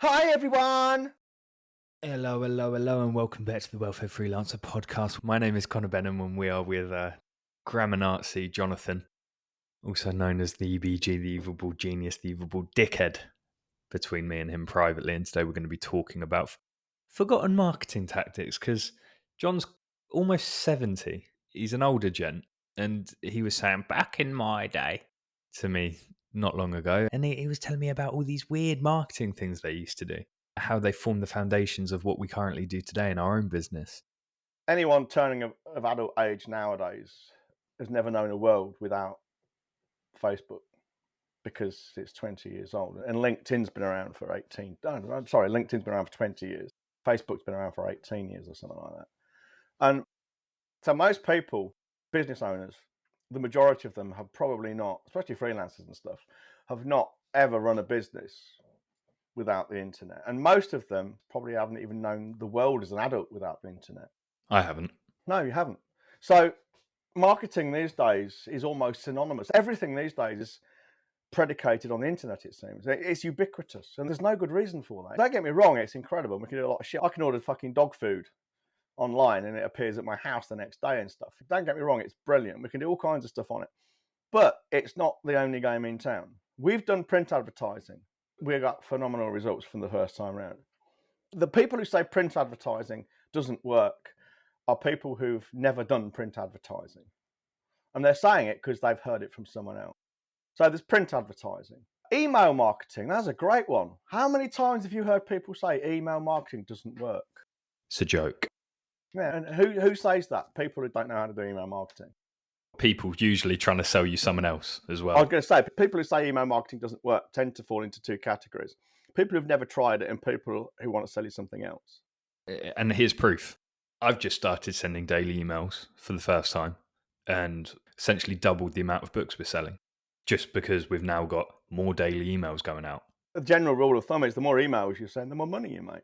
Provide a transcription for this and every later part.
Hi, everyone. Hello, and welcome back to the Well-Fed Freelancer podcast. My name is Benham, and we are with grammar Nazi Jonathan, also known as the EBG, the Evil Genius, the Evil Dickhead, between me and him privately. And today we're going to be talking about forgotten marketing tactics because John's almost 70. He's an older gent, and he was saying, back in my day, to me not long ago. And he was telling me about all these weird marketing things they used to do, how they form the foundations of what we currently do today in our own business. Anyone turning of adult age nowadays has never known a world without Facebook because it's 20 years old. And LinkedIn's been around for 18. I'm sorry, LinkedIn's been around for 20 years. Facebook's been around for 18 years or something like that. And so most people, business owners, the majority of them have probably not, especially freelancers and stuff, have not ever run a business without the internet. And most of them probably haven't even known the world as an adult without the internet. I haven't. No, you haven't. So marketing these days is almost synonymous. Everything these days is predicated on the internet, it seems. It's ubiquitous, and there's no good reason for that. Don't get me wrong, it's incredible. We can do a lot of shit. I can order fucking dog food online and it appears at my house the next day and stuff. Don't get me wrong, it's brilliant. We can do all kinds of stuff on it. But it's not the only game in town. We've done print advertising. We got phenomenal results from the first time round. The people who say print advertising doesn't work are people who've never done print advertising. And they're saying it because they've heard it from someone else. So there's print advertising. Email marketing, that's a great one. How many times have you heard people say email marketing doesn't work? It's a joke. Yeah, and who says that? People who don't know how to do email marketing. People usually trying to sell you someone else as I was well. going to say, people who say email marketing doesn't work tend to fall into two categories. People who've never tried it and people who want to sell you something else. And here's proof. I've just started sending daily emails for the first time and essentially doubled the amount of books we're selling just because we've now got more daily emails going out. The general rule of thumb is the more emails you send, the more money you make.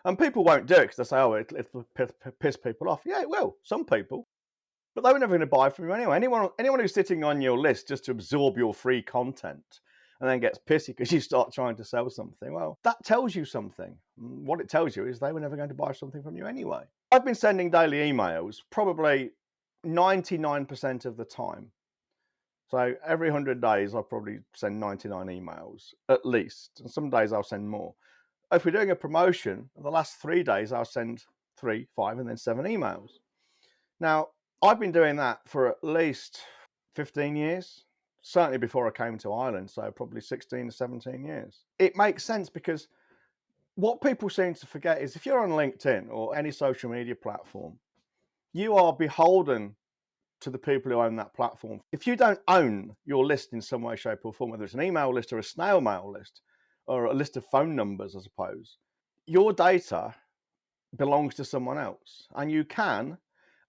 And people won't do it because they say, oh, it'll piss people off. Yeah, it will. Some people. But they were never going to buy from you anyway. Anyone who's sitting on your list just to absorb your free content and then gets pissy because you start trying to sell something, well, that tells you something. What it tells you is they were never going to buy something from you anyway. I've been sending daily emails probably 99% of the time. So every 100 days, I'll probably send 99 emails at least. And some days I'll send more. If we're doing a promotion, the last 3 days, I'll send 3, 5, and then 7 emails. Now, I've been doing that for at least 15 years, certainly before I came to Ireland, so probably 16 to 17 years. It makes sense because what people seem to forget is if you're on LinkedIn or any social media platform, you are beholden to the people who own that platform. If you don't own your list in some way, shape, or form, whether it's an email list or a snail mail list or a list of phone numbers, I suppose, your data belongs to someone else. And you can,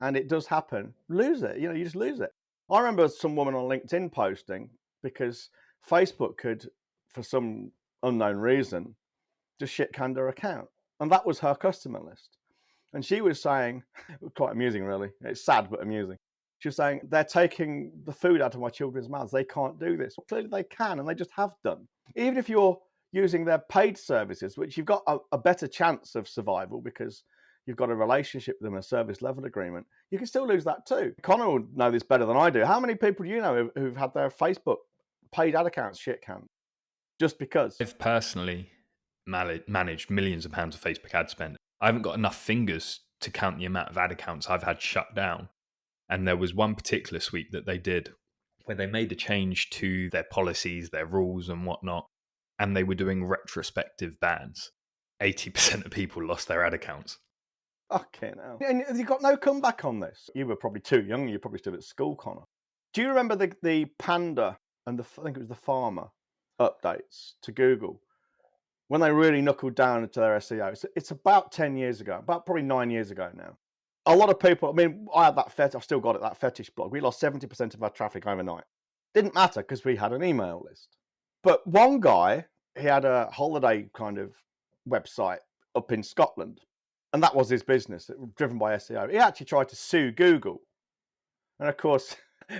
and it does happen, lose it. You just lose it. I remember some woman on LinkedIn posting because Facebook could, for some unknown reason, just shit canned her account. And that was her customer list. And she was saying, it was quite amusing, really. It's sad, but amusing. She was saying, they're taking the food out of my children's mouths. They can't do this. Well, clearly they can, and they just have done. Even if you're using their paid services, which you've got a better chance of survival because you've got a relationship with them, a service level agreement, you can still lose that too. Connor would know this better than I do. How many people do you know who've had their Facebook paid ad accounts shit canned just because? I've personally managed millions of pounds of Facebook ad spend. I haven't got enough fingers to count the amount of ad accounts I've had shut down. And there was one particular sweep that they did where they made a change to their policies, their rules and whatnot, and they were doing retrospective bans. 80% of people lost their ad accounts. Fucking hell. And you got no comeback on this. You were probably too young. You're probably still at school, Connor. Do you remember the Panda and I think it was the Farmer updates to Google when they really knuckled down into their SEO? It's about 10 years ago, about probably 9 years ago now. A lot of people, I mean, I had that fetish, I've still got it, that fetish blog. We lost 70% of our traffic overnight. Didn't matter because we had an email list. But one guy, he had a holiday kind of website up in Scotland. And that was his business, driven by SEO. He actually tried to sue Google. And of course,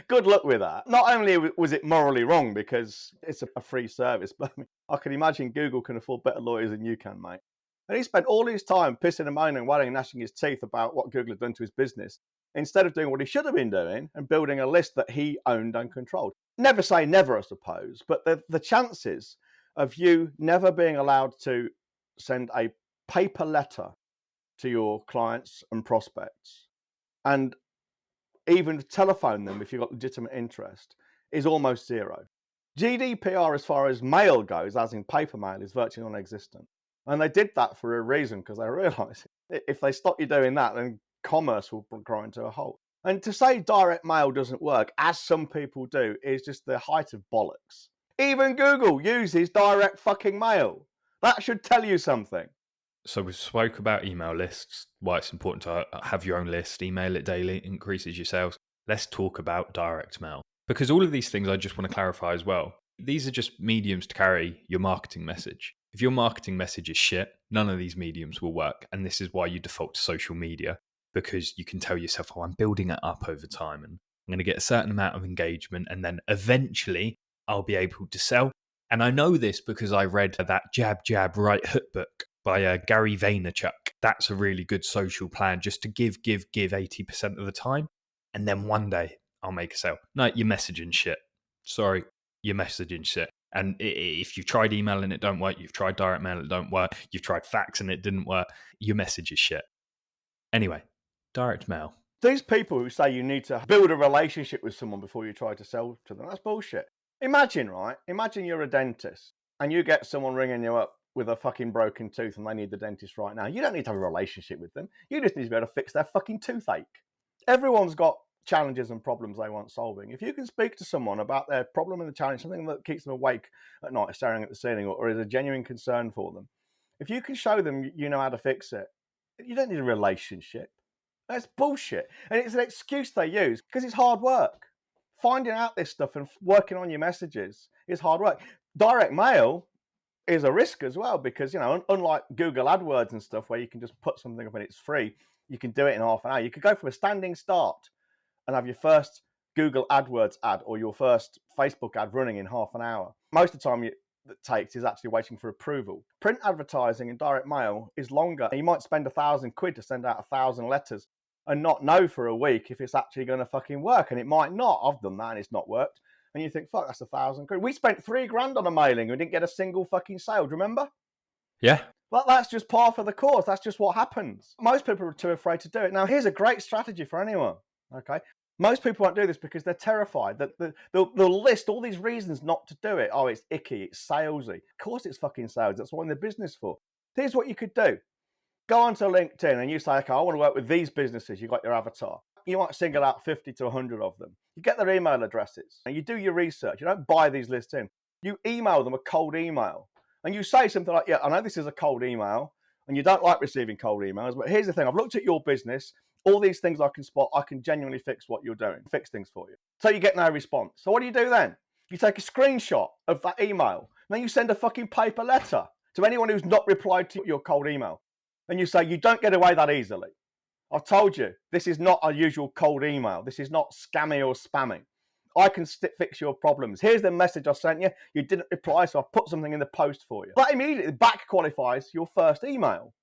Good luck with that. Not only was it morally wrong because it's a free service, but I can imagine Google can afford better lawyers than you can, mate. And he spent all his time pissing and moaning, whining and gnashing his teeth about what Google had done to his business, instead of doing what he should have been doing and building a list that he owned and controlled. Never say never, I suppose, but the chances of you never being allowed to send a paper letter to your clients and prospects and even telephone them if you've got legitimate interest is almost zero. GDPR, as far as mail goes, as in paper mail, is virtually non-existent. And they did that for a reason, because they realised if they stop you doing that, then commerce will grind to a halt. And to say direct mail doesn't work, as some people do, is just the height of bollocks. Even Google uses direct fucking mail. That should tell you something. So we spoke about email lists, why it's important to have your own list, email it daily, increases your sales. Let's talk about direct mail. Because all of these things I just want to clarify as well. These are just mediums to carry your marketing message. If your marketing message is shit, none of these mediums will work. And this is why you default to social media, because you can tell yourself, oh, I'm building it up over time and I'm going to get a certain amount of engagement and then eventually I'll be able to sell. And I know this because I read that Jab, Jab, Right Hook book by Gary Vaynerchuk. That's a really good social plan, just to give 80% of the time. And then one day I'll make a sale. No, you're messaging shit. Sorry, you're messaging shit. And if you've tried email and it don't work, you've tried direct mail, it don't work, you've tried fax and it didn't work, your message is shit. Anyway, direct mail. These people who say you need to build a relationship with someone before you try to sell to them, that's bullshit. Imagine, right? Imagine you're a dentist and you get someone ringing you up with a fucking broken tooth and they need the dentist right now. You don't need to have a relationship with them. You just need to be able to fix their fucking toothache. Everyone's got challenges and problems they want solving. If you can speak to someone about their problem and the challenge, something that keeps them awake at night, staring at the ceiling, or is a genuine concern for them, if you can show them you know how to fix it, you don't need a relationship. That's bullshit. And it's an excuse they use because it's hard work. Finding out this stuff and working on your messages is hard work. Direct mail is a risk as well because, you know, unlike Google AdWords and stuff where you can just put something up and it's free, you can do it in half an hour. You could go from a standing start and have your first Google AdWords ad or your first Facebook ad running in half an hour. Most of the time it takes is actually waiting for approval. Print advertising and direct mail is longer. You might spend £1,000 to send out 1,000 letters and not know for a week if it's actually going to fucking work. And it might not. I've done that and it's not worked. And you think, fuck, that's £1,000. We spent £3,000 on a mailing and didn't get a single fucking sale. Do you remember? Yeah. Well, that's just par for the course. That's just what happens. Most people are too afraid to do it. Now, here's a great strategy for anyone. Okay. Most people won't do this because they're terrified that they'll list all these reasons not to do it. Oh, it's icky. It's salesy. Of course it's fucking sales. That's what I'm in the business for. Here's what you could do. Go onto LinkedIn and you say, okay, I want to work with these businesses. You've got your avatar. You might single out 50 to 100 of them. You get their email addresses and you do your research. You don't buy these lists in. You email them a cold email and you say something like, yeah, I know this is a cold email and you don't like receiving cold emails, but here's the thing. I've looked at your business. All these things I can spot, I can genuinely fix what you're doing, fix things for you. So you get no response. So what do you do then? You take a screenshot of that email and then you send a fucking paper letter to anyone who's not replied to your cold email. And you say, you don't get away that easily. I've told you, this is not a usual cold email. This is not scammy or spamming. I can fix your problems. Here's the message I sent you. You didn't reply, so I've put something in the post for you. That immediately back qualifies your first email.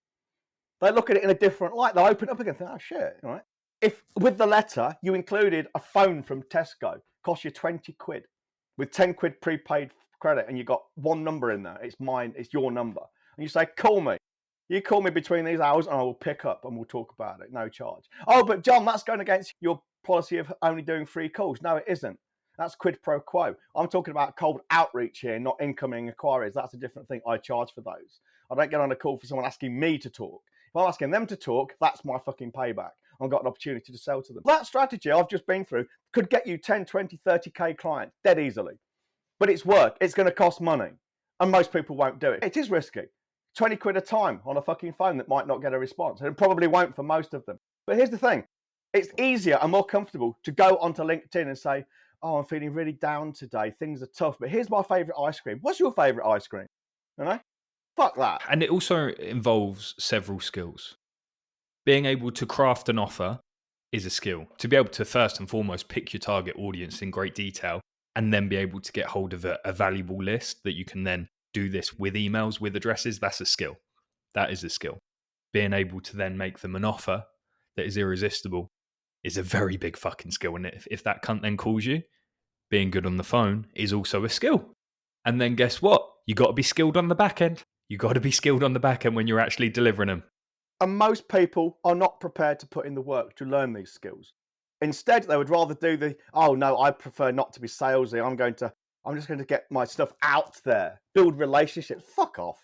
They look at it in a different light. They'll open it up again and think, oh, shit, all right? If with the letter, you included a phone from Tesco, cost you 20 quid, with 10 quid prepaid credit, and you got one number in there. It's mine, it's your number. And you say, call me. You call me between these hours and I will pick up and we'll talk about it. No charge. Oh, but John, that's going against your policy of only doing free calls. No, it isn't. That's quid pro quo. I'm talking about cold outreach here, not incoming inquiries. That's a different thing. I charge for those. I don't get on a call for someone asking me to talk. If I'm asking them to talk, that's my fucking payback. I've got an opportunity to sell to them. That strategy I've just been through could get you 10, 20, 30K clients dead easily. But it's work. It's going to cost money. And most people won't do it. It is risky. 20 quid a time on a fucking phone that might not get a response. And it probably won't for most of them. But here's the thing. It's easier and more comfortable to go onto LinkedIn and say, oh, I'm feeling really down today. Things are tough, but here's my favourite ice cream. What's your favourite ice cream? You know? Fuck that. And it also involves several skills. Being able to craft an offer is a skill. To be able to first and foremost pick your target audience in great detail and then be able to get hold of a valuable list that you can then do this with emails, with addresses, that's a skill. That is a skill. Being able to then make them an offer that is irresistible is a very big fucking skill. And if that cunt then calls you, being good on the phone is also a skill. And then guess what? You got to be skilled on the back end. You got to be skilled on the back end when you're actually delivering them. And most people are not prepared to put in the work to learn these skills. Instead, they would rather do oh no, I prefer not to be salesy. I'm just going to get my stuff out there, build relationships. Fuck off.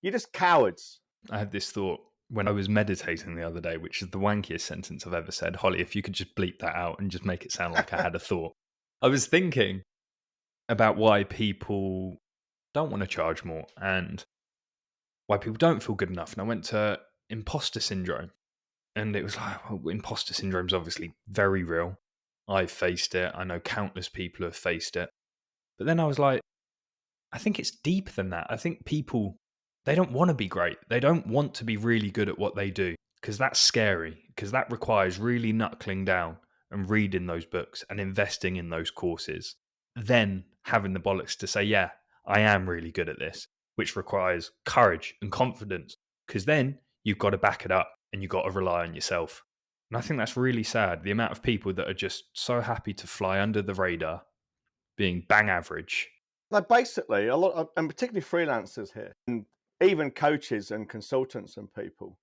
You're just cowards. I had this thought when I was meditating the other day, which is the wankiest sentence I've ever said. Holly, if you could just bleep that out and just make it sound like I had a thought. I was thinking about why people don't want to charge more and why people don't feel good enough. And I went to imposter syndrome. And it was like, well, imposter syndrome is obviously very real. I've faced it. I know countless people have faced it. But then I was like, I think it's deeper than that. I think people, they don't want to be great. They don't want to be really good at what they do because that's scary, because that requires really knuckling down and reading those books and investing in those courses. Then having the bollocks to say, yeah, I am really good at this, which requires courage and confidence because then you've got to back it up and you've got to rely on yourself. And I think that's really sad. The amount of people that are just so happy to fly under the radar, being bang average. Like basically, a lot of, and particularly freelancers here, and even coaches and consultants and people,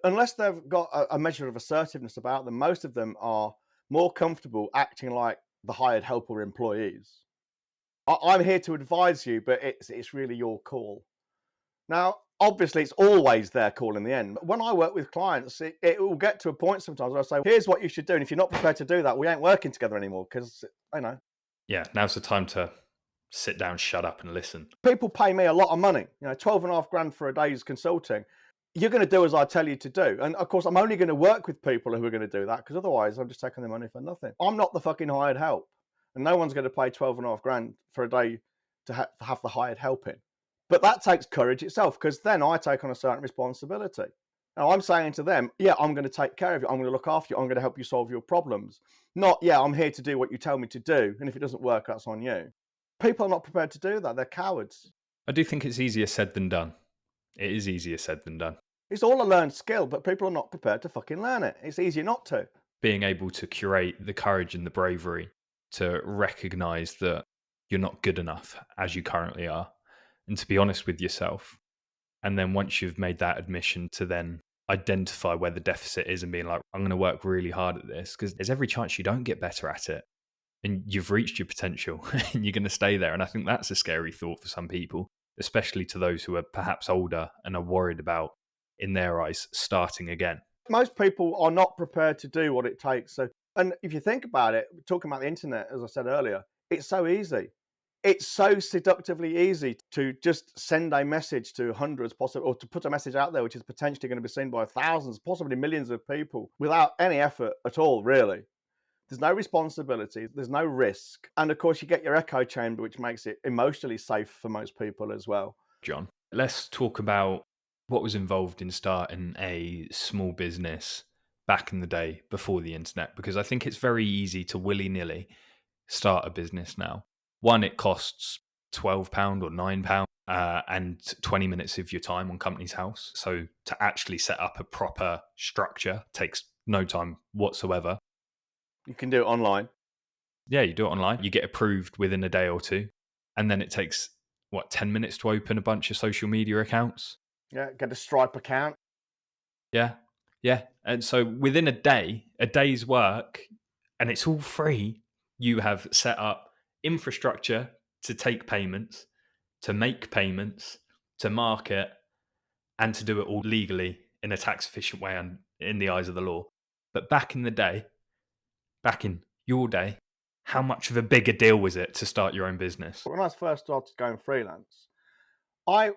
unless they've got a measure of assertiveness about them, most of them are more comfortable acting like the hired help or employees. I'm here to advise you, but it's really your call. Now, obviously, it's always their call in the end. But when I work with clients, it will get to a point sometimes where I say, here's what you should do. And if you're not prepared to do that, we ain't working together anymore because, Yeah, now's the time to sit down, shut up and listen. People pay me a lot of money, 12 and a half grand for a day's consulting. You're going to do as I tell you to do. And of course, I'm only going to work with people who are going to do that because otherwise I'm just taking their money for nothing. I'm not the fucking hired help. And no one's going to pay 12 and a half grand for a day to have the hired help in. But that takes courage itself because then I take on a certain responsibility. Now I'm saying to them, yeah, I'm going to take care of you. I'm going to look after you. I'm going to help you solve your problems. Not, yeah, I'm here to do what you tell me to do. And if it doesn't work, that's on you. People are not prepared to do that. They're cowards. I do think it's easier said than done. It is easier said than done. It's all a learned skill, but people are not prepared to fucking learn it. It's easier not to. Being able to curate the courage and the bravery to recognize that you're not good enough as you currently are, and to be honest with yourself. And then once you've made that admission, to then identify where the deficit is and being like, I'm going to work really hard at this, because there's every chance you don't get better at it. And you've reached your potential and you're going to stay there. And I think that's a scary thought for some people, especially to those who are perhaps older and are worried about, in their eyes, starting again. Most people are not prepared to do what it takes. So, and if you think about it, talking about the internet, as I said earlier, it's so easy. It's so seductively easy to just send a message to hundreds, possibly, or to put a message out there which is potentially going to be seen by thousands, possibly millions of people without any effort at all, really. There's no responsibility, there's no risk. And of course, you get your echo chamber, which makes it emotionally safe for most people as well. John, let's talk about what was involved in starting a small business back in the day before the internet, because I think it's very easy to willy-nilly start a business now. One, it costs £12 or £9 and 20 minutes of your time on Company's House. So to actually set up a proper structure takes no time whatsoever. You can do it online. Yeah, you do it online. You get approved within a day or two. And then it takes, 10 minutes to open a bunch of social media accounts? Yeah, get a Stripe account. Yeah. And so within a day's work, and it's all free, you have set up infrastructure to take payments, to make payments, to market, and to do it all legally in a tax efficient way and in the eyes of the law. But back in your day, how much of a bigger deal was it to start your own business? When I first started going freelance, I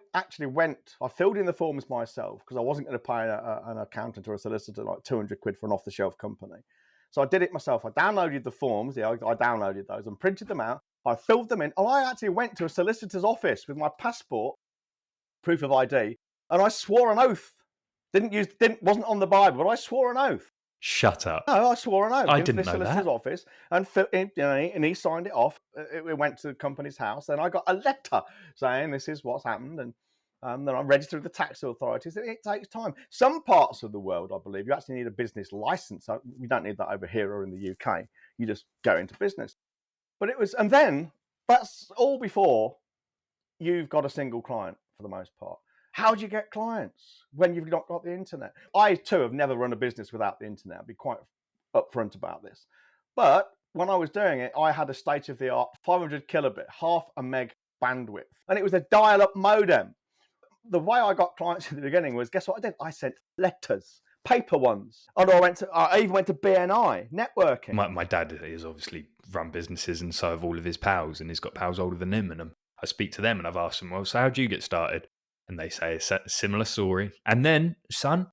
filled in the forms myself because I wasn't going to pay an accountant or a solicitor like 200 quid for an off-the-shelf company. So I did it myself. I downloaded the forms. Yeah, I downloaded those and printed them out. I filled them in. And I actually went to a solicitor's office with my passport, proof of ID, and I swore an oath. Wasn't on the Bible, but I swore an oath. Shut up. No, I swore an oath I into didn't the know solicitor's that. office, and he signed it off. We went to the company's house, and I got a letter saying this is what's happened, and then I'm registered with the tax authorities. It takes time. Some parts of the world, I believe, you actually need a business license. We don't need that over here or in the UK. You just go into business. But it was, and then that's all before you've got a single client for the most part. How do you get clients when you've not got the internet? I too have never run a business without the internet. I'll be quite upfront about this. But when I was doing it, I had a state-of-the-art 500 kilobit, half a meg bandwidth, and it was a dial-up modem. The way I got clients at the beginning was, guess what I did? I sent letters, paper ones. And I even went to BNI, networking. My dad has obviously run businesses, and so have all of his pals, and he's got pals older than him. And I speak to them and I've asked them, well, so how'd you get started? And they say a similar story. And then, son,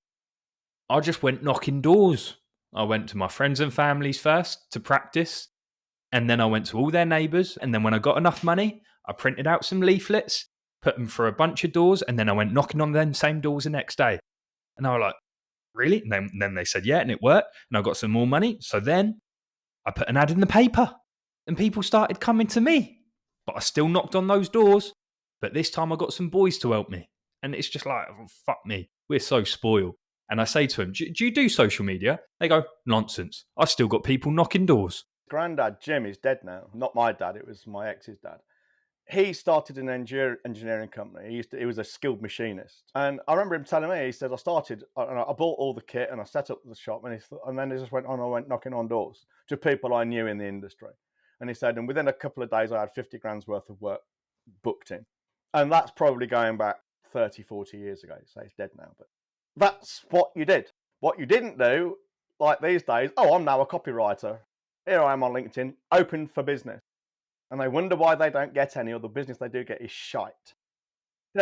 I just went knocking doors. I went to my friends and families first to practice. And then I went to all their neighbours. And then when I got enough money, I printed out some leaflets, put them for a bunch of doors. And then I went knocking on them same doors the next day. And I was like, really? And then they said, yeah, and it worked. And I got some more money. So then I put an ad in the paper and people started coming to me. But I still knocked on those doors. But this time I got some boys to help me. And it's just like, oh, fuck me. We're so spoiled. And I say to them, do you do social media? They go, nonsense. I still got people knocking doors. Granddad, Jim, is dead now. Not my dad. It was my ex's dad. He started an engineering company. He was a skilled machinist. And I remember him telling me, he said, I bought all the kit and I set up the shop. And then he just went on, I went knocking on doors to people I knew in the industry. And he said, and within a couple of days, I had 50 grand's worth of work booked in. And that's probably going back 30, 40 years ago. So he's dead now. But that's what you did. What you didn't do, like these days, I'm now a copywriter. Here I am on LinkedIn, open for business. And they wonder why they don't get any, or the business they do get is shite.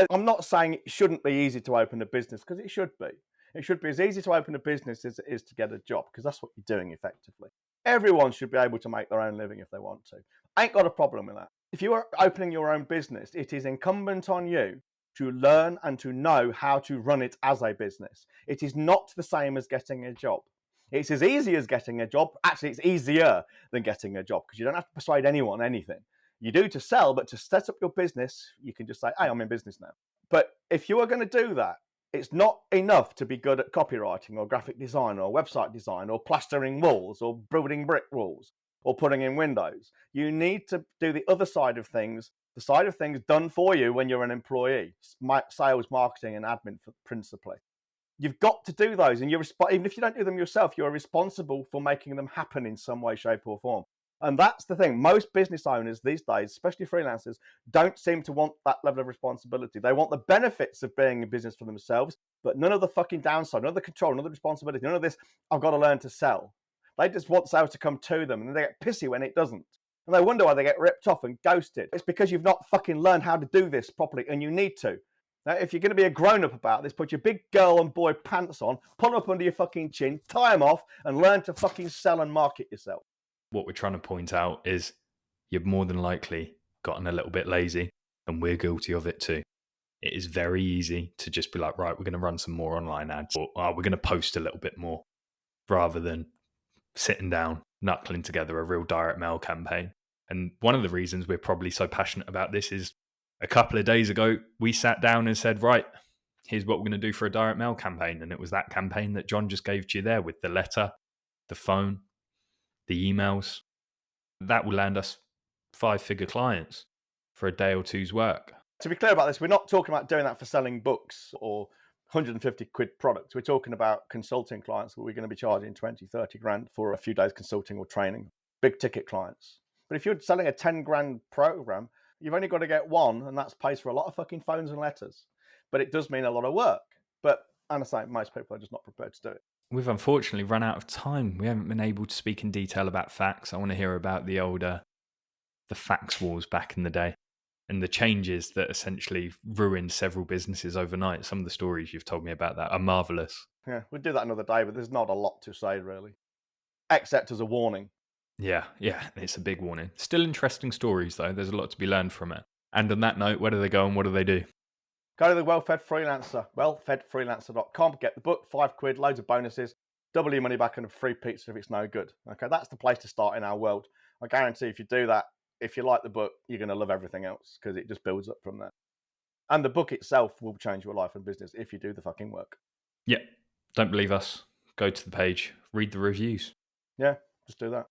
I'm not saying it shouldn't be easy to open a business, because it should be. It should be as easy to open a business as it is to get a job, because that's what you're doing effectively. Everyone should be able to make their own living if they want to. I ain't got a problem with that. If you are opening your own business, it is incumbent on you to learn and to know how to run it as a business. It is not the same as getting a job. It's as easy as getting a job. Actually, it's easier than getting a job, because you don't have to persuade anyone anything. You do to sell, but to set up your business, you can just say, hey, I'm in business now. But if you are going to do that, it's not enough to be good at copywriting or graphic design or website design or plastering walls or building brick walls or putting in windows. You need to do the other side of things, the side of things done for you when you're an employee, sales, marketing, and admin principally. You've got to do those, and even if you don't do them yourself, you're responsible for making them happen in some way, shape, or form. And that's the thing. Most business owners these days, especially freelancers, don't seem to want that level of responsibility. They want the benefits of being in business for themselves, but none of the fucking downside, none of the control, none of the responsibility, none of this, I've got to learn to sell. They just want sales to come to them, and then they get pissy when it doesn't. And they wonder why they get ripped off and ghosted. It's because you've not fucking learned how to do this properly, and you need to. Now, if you're going to be a grown-up about this, put your big girl and boy pants on, pull them up under your fucking chin, tie them off, and learn to fucking sell and market yourself. What we're trying to point out is you've more than likely gotten a little bit lazy, and we're guilty of it too. It is very easy to just be like, right, we're going to run some more online ads, or we're going to post a little bit more, rather than sitting down, knuckling together a real direct mail campaign. And one of the reasons we're probably so passionate about this is a couple of days ago, we sat down and said, right, here's what we're going to do for a direct mail campaign. And it was that campaign that John just gave to you there, with the letter, the phone, the emails. That will land us 5-figure clients for a day or two's work. To be clear about this, we're not talking about doing that for selling books or 150 quid products. We're talking about consulting clients where we're going to be charging 20, 30 grand for a few days consulting or training, big ticket clients. But if you're selling a 10 grand program, you've only got to get one, and that pays for a lot of fucking phones and letters. But it does mean a lot of work. But, and I say, most people are just not prepared to do it. We've unfortunately run out of time. We haven't been able to speak in detail about fax. I want to hear about the older, the fax wars back in the day, and the changes that essentially ruined several businesses overnight. Some of the stories you've told me about that are marvellous. Yeah, we'll do that another day, but there's not a lot to say, really. Except as a warning. Yeah, it's a big warning. Still interesting stories, though. There's a lot to be learned from it. And on that note, where do they go and what do they do? Go to the Well-Fed Freelancer, wellfedfreelancer.com. Get the book, £5, loads of bonuses. double your money back and a free pizza if it's no good. Okay, that's the place to start in our world. I guarantee if you do that, if you like the book, you're going to love everything else because it just builds up from there. And the book itself will change your life and business if you do the fucking work. Yeah. Don't believe us. Go to the page, read the reviews. Yeah, just do that.